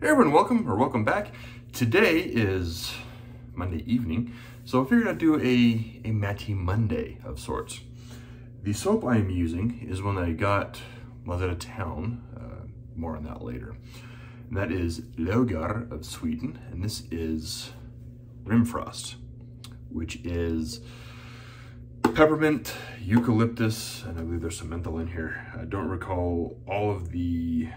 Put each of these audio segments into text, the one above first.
Hey everyone, welcome back. Today is Monday evening, so I figured I'd do a Matty Monday of sorts. The soap I am using is one that I got while I was out of town, more on that later. And that is Laugar of Sweden, and this is Rimfrost, which is peppermint, eucalyptus, and I believe there's some menthol in here. I don't recall all of the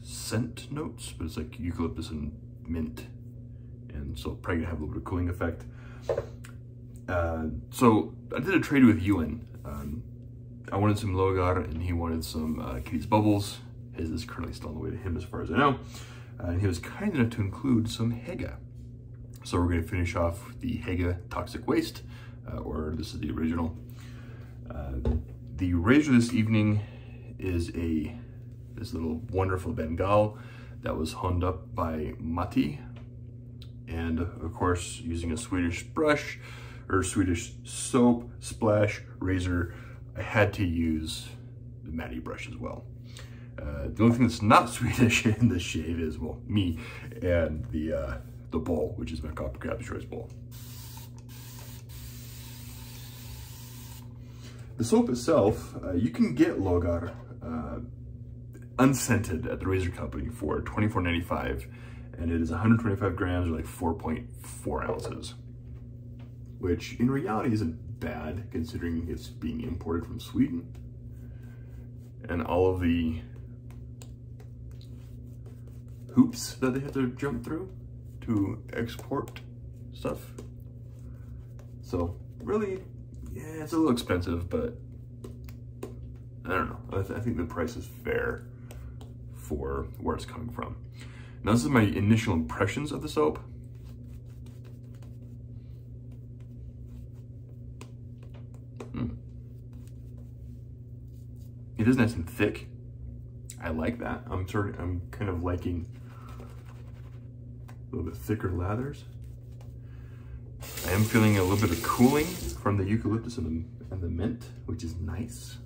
scent notes, but it's like eucalyptus and mint, and so probably gonna have a little bit of cooling effect. So I did a trade with Ewan. I wanted some Laugar and he wanted some Kitty's Bubbles. His is currently still on the way to him as far as I know. And he was kind enough to include some Hega. So we're gonna finish off the Hega Toxic Waste, or this is the original. The razor this evening is this little wonderful Bengal that was honed up by Matti. And of course, using a Swedish brush or Swedish soap splash razor, I had to use the Matti brush as well. The only thing that's not Swedish in this shave is, well, me and the bowl, which is my Copper Crab's Choice bowl. The soap itself, you can get Laugar unscented at the razor company for $24.95, and it is 125 grams or like 4.4 ounces, which in reality isn't bad considering it's being imported from Sweden and all of the hoops that they have to jump through to export stuff. So really, yeah, it's a little expensive, but I don't know. I think the price is fair for where it's coming from. Now, this is my initial impressions of the soap. It is nice and thick. I like that. I'm kind of liking a little bit thicker lathers. I am feeling a little bit of cooling from the eucalyptus and the mint, which is nice.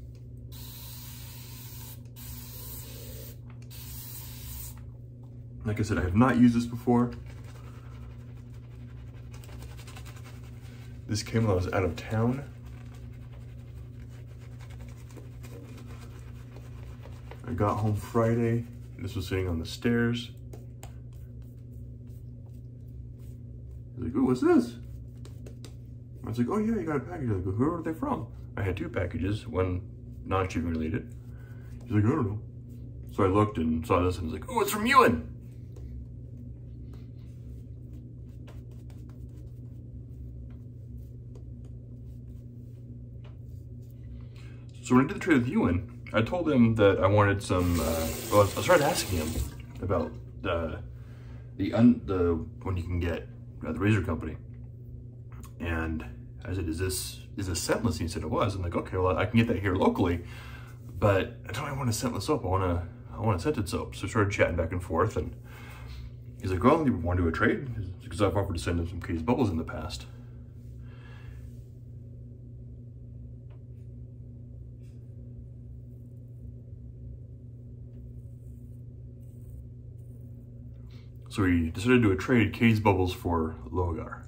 Like I said, I have not used this before. This came while I was out of town. I got home Friday. This was sitting on the stairs. I was like, "Ooh, what's this?" I was like, "Oh yeah, you got a package." I was like, "Who are they from?" I had two packages, one non-shipping related. He's like, "I don't know." So I looked and saw this and was like, "Oh, it's from Ewan." So when I did the trade with Ewan, I told him that I wanted some, well, I started asking him about the one you can get at the razor company. And I said, is this scentless? And he said it was. I'm like, okay, well, I can get that here locally, but I don't really want a scentless soap. I want a scented soap. So we started chatting back and forth, and he's like, well, you want to do a trade? Because I've offered to send him some Kitty's Bubbles in the past. So we decided to do a trade, Kitty's Bubbles for Laugar.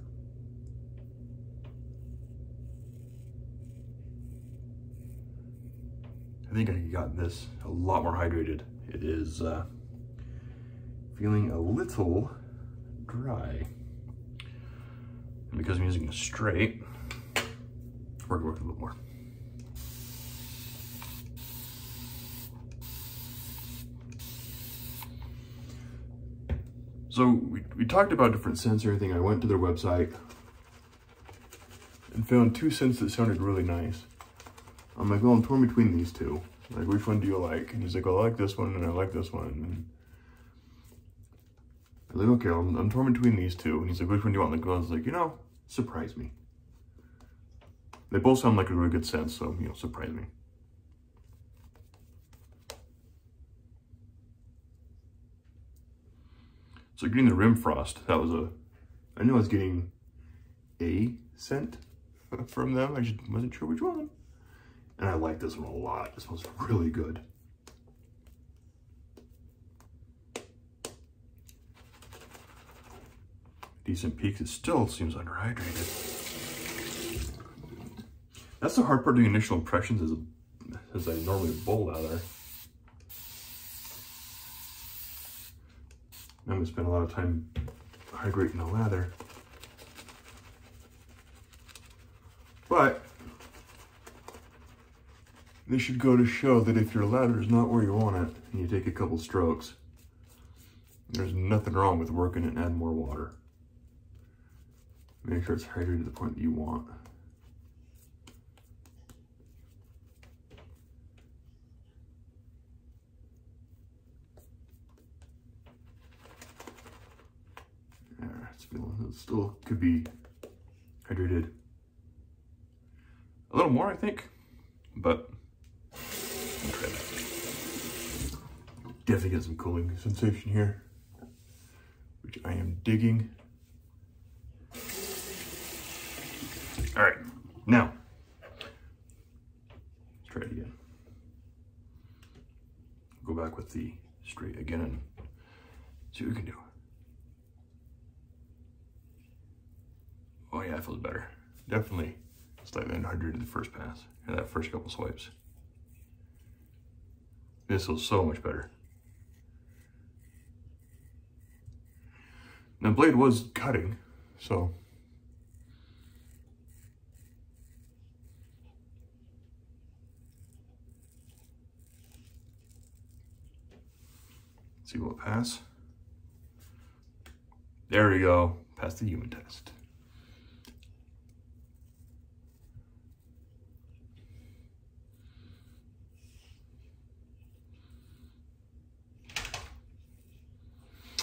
I think I got this a lot more hydrated. It is feeling a little dry. And because I'm using a straight, we're gonna work a little more. So we talked about different scents and everything. I went to their website and found two scents that sounded really nice. I'm like, well, I'm torn between these two. Like, which one do you like? And he's like, well, I like this one and I like this one. And I was like, okay, I'm torn between these two. And he's like, which one do you want? Like, I was like, you know, surprise me. They both sound like a really good scent, so, you know, surprise me. So getting the Rimfrost, that was I knew I was getting a scent from them. I just wasn't sure which one. And I like this one a lot. This smells really good. decent peaks. It still seems underhydrated. That's the hard part doing initial impressions as I normally bowl out there. I'm gonna spend a lot of time hydrating the lather. But this should go to show that if your lather is not where you want it and you take a couple strokes, there's nothing wrong with working it and add more water. Make sure it's hydrated to the point that you want. It still could be hydrated a little more, I think, but I'll try that. Definitely get some cooling sensation here, which I am digging. All right, now let's try it again. Go back with the straight again and see what we can do. Oh yeah, it feels better. Definitely slightly unhydrated the first pass, and that first couple swipes. This feels so much better. Now, the blade was cutting, so let's see what pass. There we go, pass the human test.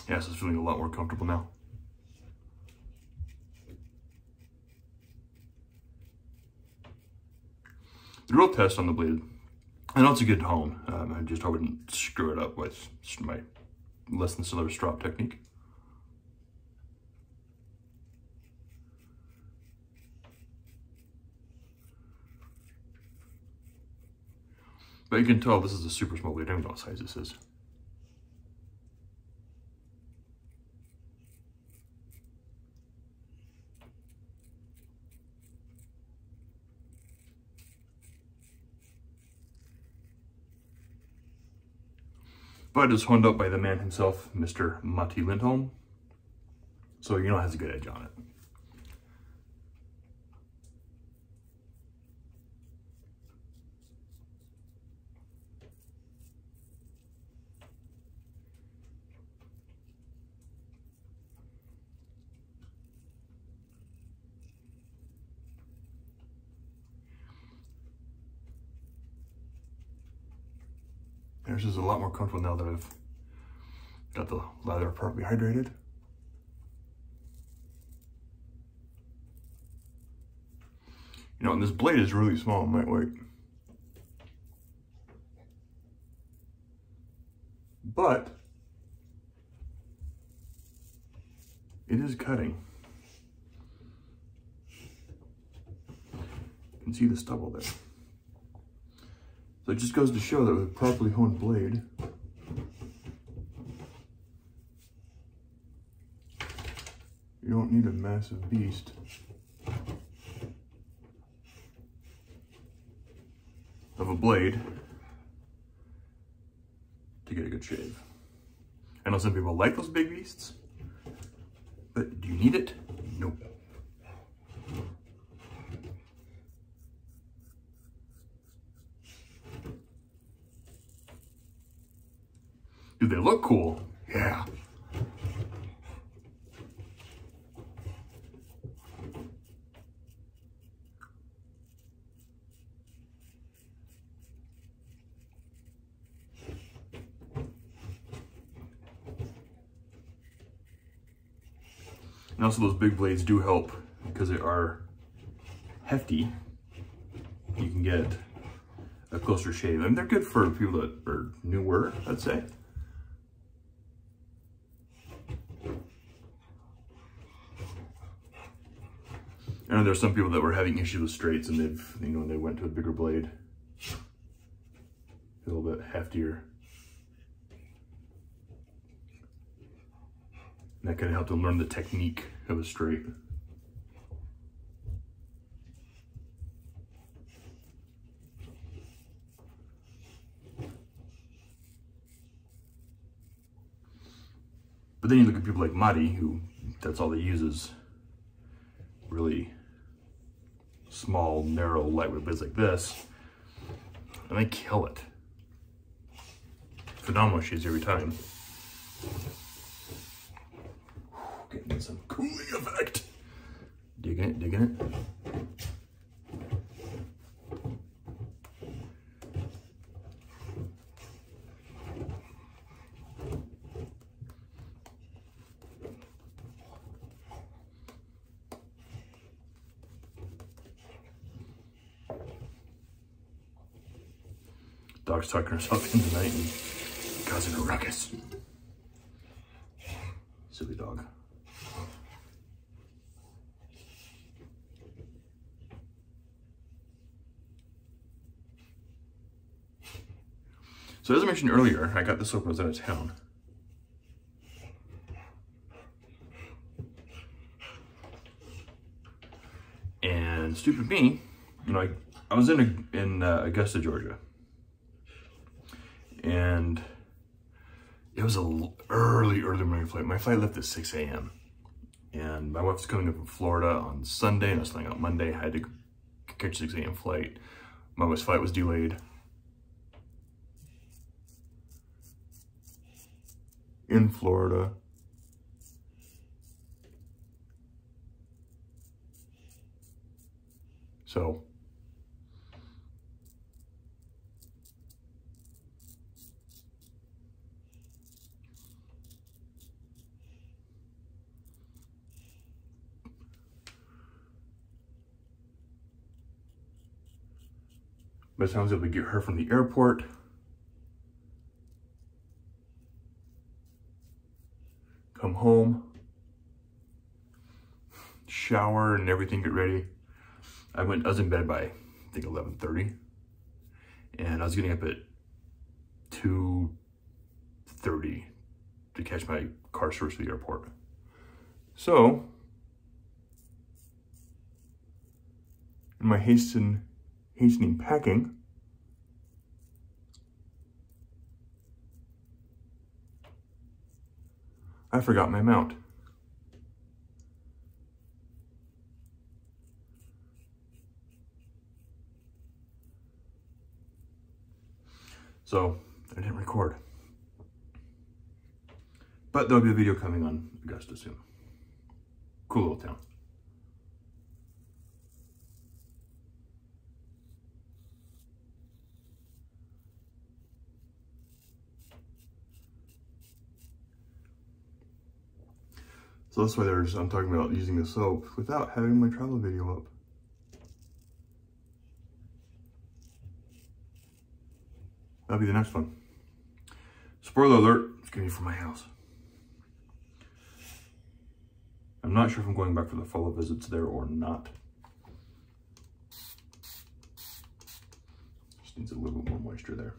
Yeah, so it's feeling a lot more comfortable now. The real test on the blade, I know it's a good hone. I wouldn't screw it up with my less than silver strop technique. But you can tell this is a super small blade. I don't know what size this is. But it's honed up by the man himself, Mr. Matti Lindholm. So you know it has a good edge on it. This is a lot more comfortable now that I've got the lather properly hydrated. You know, and this blade is really small and lightweight. But it is cutting. You can see the stubble there. So it just goes to show that with a properly honed blade, you don't need a massive beast of a blade to get a good shave. I know some people like those big beasts, but do you need it? Nope. Do they look cool? Yeah. And also those big blades do help because they are hefty. You can get a closer shave. And they're good for people that are newer, I'd say. I know there's some people that were having issues with straights and they went to a bigger blade. A little bit heftier. And that kind of helped him learn the technique of a straight. But then you look at people like Madi, who that's all they use is really small, narrow, lightweight blades like this, and they kill it. Phenomenal shades every time. Getting some cooling effect. Digging it, digging it. Dog's tucking herself in tonight and causing a ruckus. Silly dog. So as I mentioned earlier, I got this soap when I was out of town. And stupid me, you know, I was in Augusta, Georgia. And it was an early morning flight. My flight left at 6 a.m. And my wife was coming up from Florida on Sunday, and I was flying out Monday. I had to catch a 6 a.m. flight. My wife's flight was delayed. In Florida. So by the time I was able to get her from the airport, come home, shower and everything, get ready. I was in bed by, I think, 11:30, and I was getting up at 2:30 to catch my car service to the airport. So, in my hastening packing, I forgot my mount. So I didn't record. But there'll be a video coming on Augusta soon. Cool little town. So that's why I'm talking about using the soap without having my travel video up. That'll be the next one. Spoiler alert, it's gonna be from my house. I'm not sure if I'm going back for the follow visits there or not. Just needs a little bit more moisture there.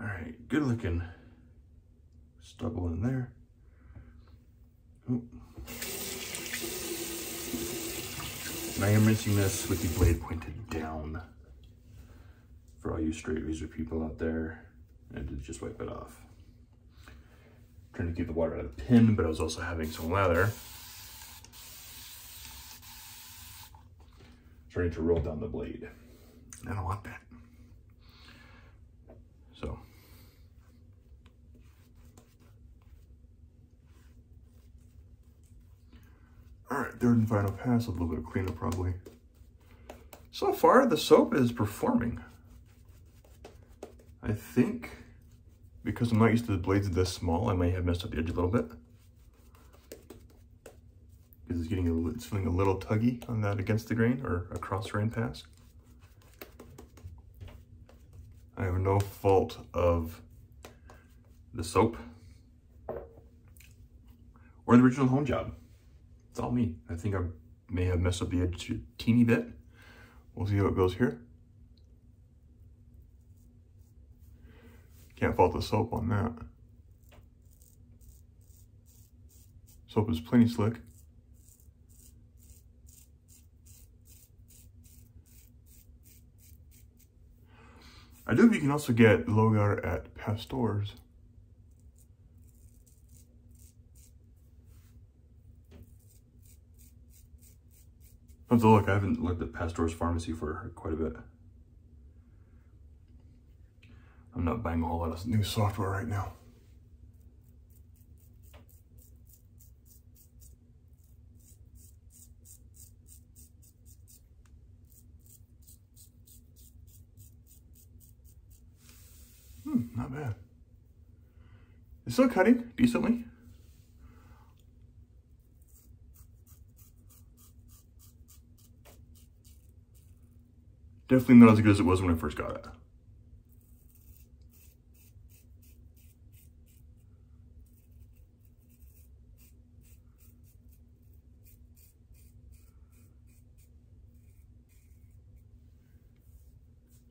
All right, good looking stubble in there. Ooh. And I am rinsing this with the blade pointed down for all you straight razor people out there, and to just wipe it off. Trying to keep the water out of the pin, but I was also having some lather starting to roll down the blade. And I don't want that. So. All right, third and final pass, a little bit of cleanup probably. So far, the soap is performing. I think because I'm not used to the blades this small, I may have messed up the edge a little bit. Because it's feeling a little tuggy on that against the grain or across grain pass. I have no fault of the soap or the original home job. It's all me. I think I may have messed up the edge a teeny bit. We'll see how it goes here. Can't fault the soap on that. Soap is plenty slick. I do believe you can also get Laugar at pet stores. Let's look. I haven't looked at Pastor's Pharmacy for quite a bit. I'm not buying a whole lot of new software right now. Not bad. It's still cutting decently. Definitely not as good as it was when I first got it.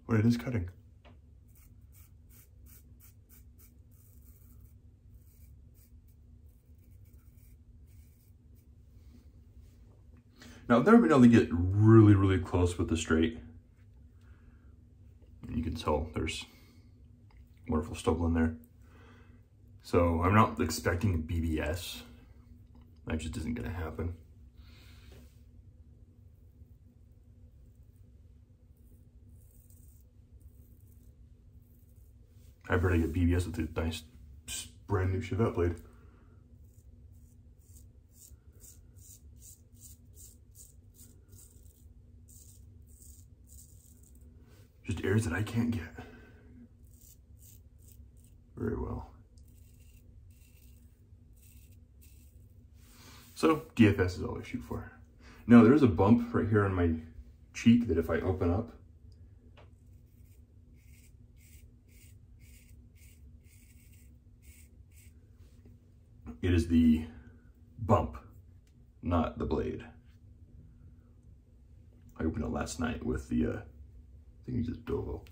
But it is cutting. Now, I've never been able to get really, really close with the straight. And you can tell there's wonderful stubble in there. So I'm not expecting BBS. That just isn't gonna happen. I better get BBS with a nice brand new Chevette blade. Just areas that I can't get very well. So DFS is all I shoot for. Now there's a bump right here on my cheek that if I open up, it is the bump, not the blade. I opened it last night with the, I think it's just Dovo.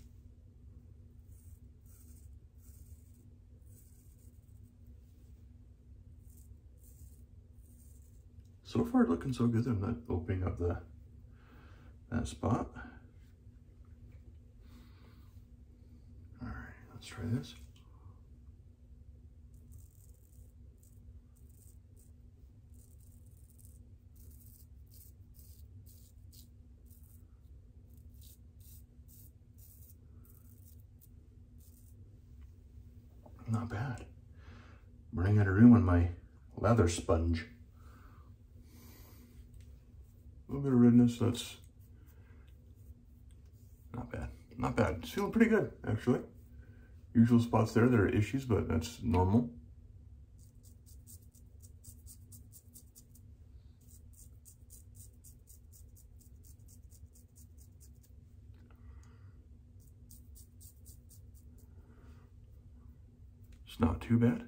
So far looking so good. I'm not opening up that spot. All right, let's try this. Not bad. I'm running out of room on my lather sponge. A little bit of redness, that's not bad. Not bad. It's feeling pretty good, actually. Usual spots there are issues, but that's normal. It's not too bad.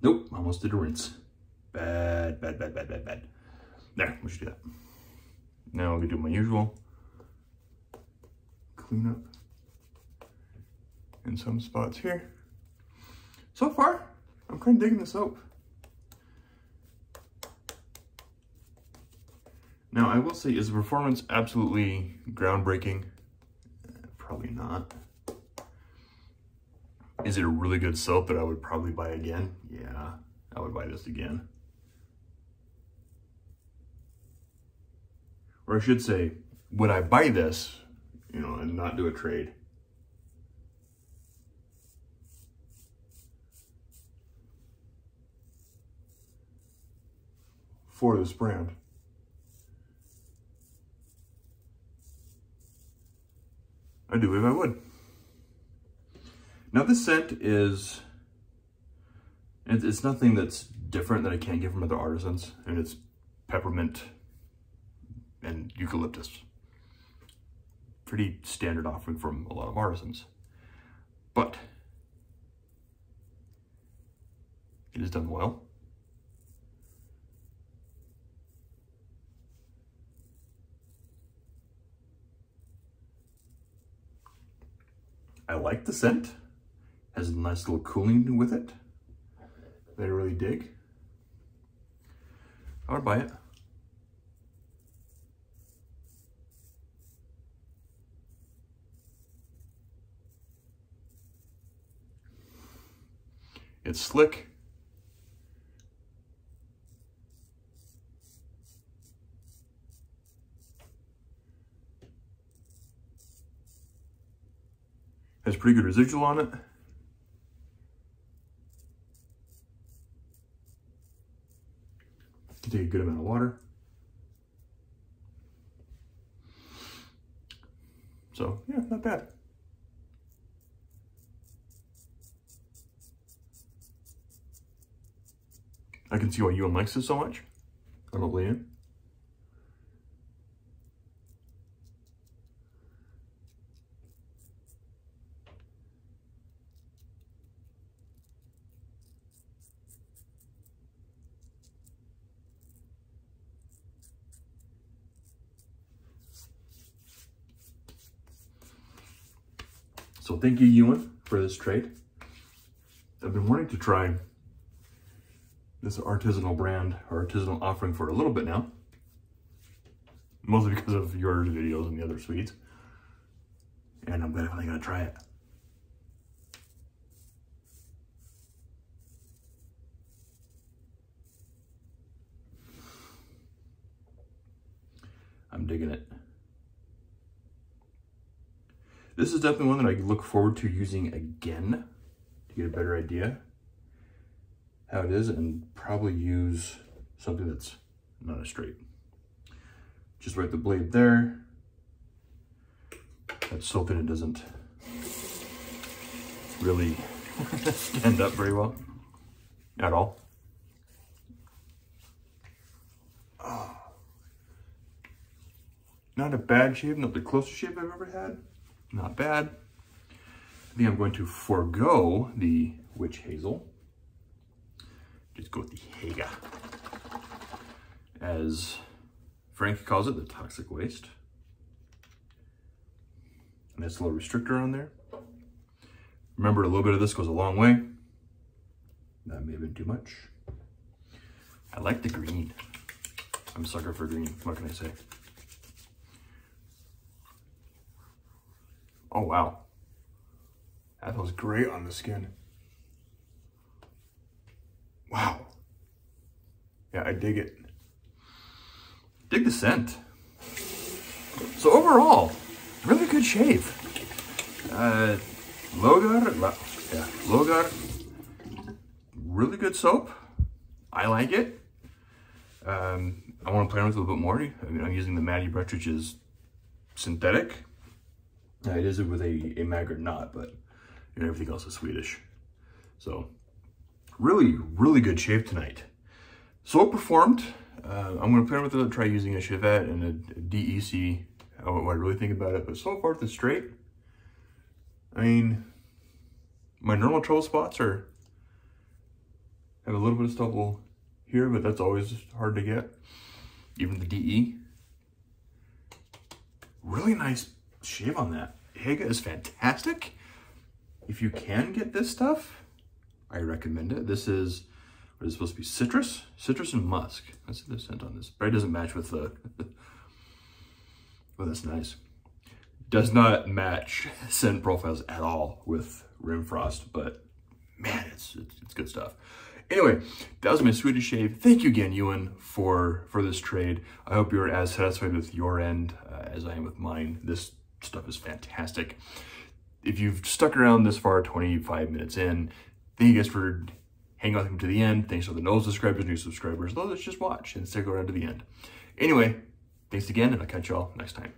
Nope, almost did a rinse. Bad, bad, bad, bad, bad, bad. There, we should do that. Now I'll do my usual clean up in some spots here. So far, I'm kind of digging the soap. Now I will say, is the performance absolutely groundbreaking? Probably not. Is it a really good soap that I would probably buy again? Yeah, I would buy this again. or I should say, would I buy this, you know, and not do a trade? For this brand. I do believe I would. Now this scent is, it's nothing that's different that I can't get from other artisans, and it's peppermint and eucalyptus. Pretty standard offering from a lot of artisans. But it is done well. I like the scent. Has a nice little cooling with it that I really dig. I would buy it. It's slick. Has pretty good residual on it. Can take a good amount of water. So yeah, not bad. I can see why Ewan likes it so much. I don't blame him. So thank you, Ewan, for this trade. I've been wanting to try this artisanal brand or artisanal offering for a little bit now. Mostly because of your videos and the other sweets. And I'm definitely gonna try it. I'm digging it. This is definitely one that I look forward to using again to get a better idea how it is, and probably use something that's not a straight. Just right the blade there. That's so that it doesn't really stand up very well at all. Oh. Not a bad shave, not the closest shave I've ever had. Not bad. I think I'm going to forego the witch hazel. Just go with the Haga. As Frank calls it, the toxic waste. Nice little restrictor on there. Remember, a little bit of this goes a long way. That may have been too much. I like the green. I'm a sucker for green. What can I say? Oh, wow. That feels great on the skin. Wow. Yeah, I dig it. Dig the scent. So overall, really good shave. Laugar, really good soap. I like it. I want to play around with it a little bit more. I mean, I'm using the Matty brush, which is synthetic. It is with a maggot knot, but you know, everything else is Swedish. So really, really good shave tonight. So it performed. I'm going to play with it, try using a Chevette and a DEC, what I really think about it. But so far, it's straight. I mean, my normal trouble spots have a little bit of stubble here, but that's always hard to get. Even the DE. Really nice shave on that. Haga is fantastic. If you can get this stuff, I recommend it. This is, what is supposed to be, citrus and musk. That's the scent on this, but it doesn't match with the, well, that's nice. Does not match scent profiles at all with Rimfrost, but man, it's good stuff. Anyway, that was my Swedish shave. Thank you again, Ewan, for this trade. I hope you're as satisfied with your end as I am with mine. This stuff is fantastic. If you've stuck around this far, 25 minutes in, thank you guys for hanging out with me to the end. Thanks to the no subscribers, new subscribers, those that just watch and stick around to the end. Anyway, thanks again, and I'll catch y'all next time.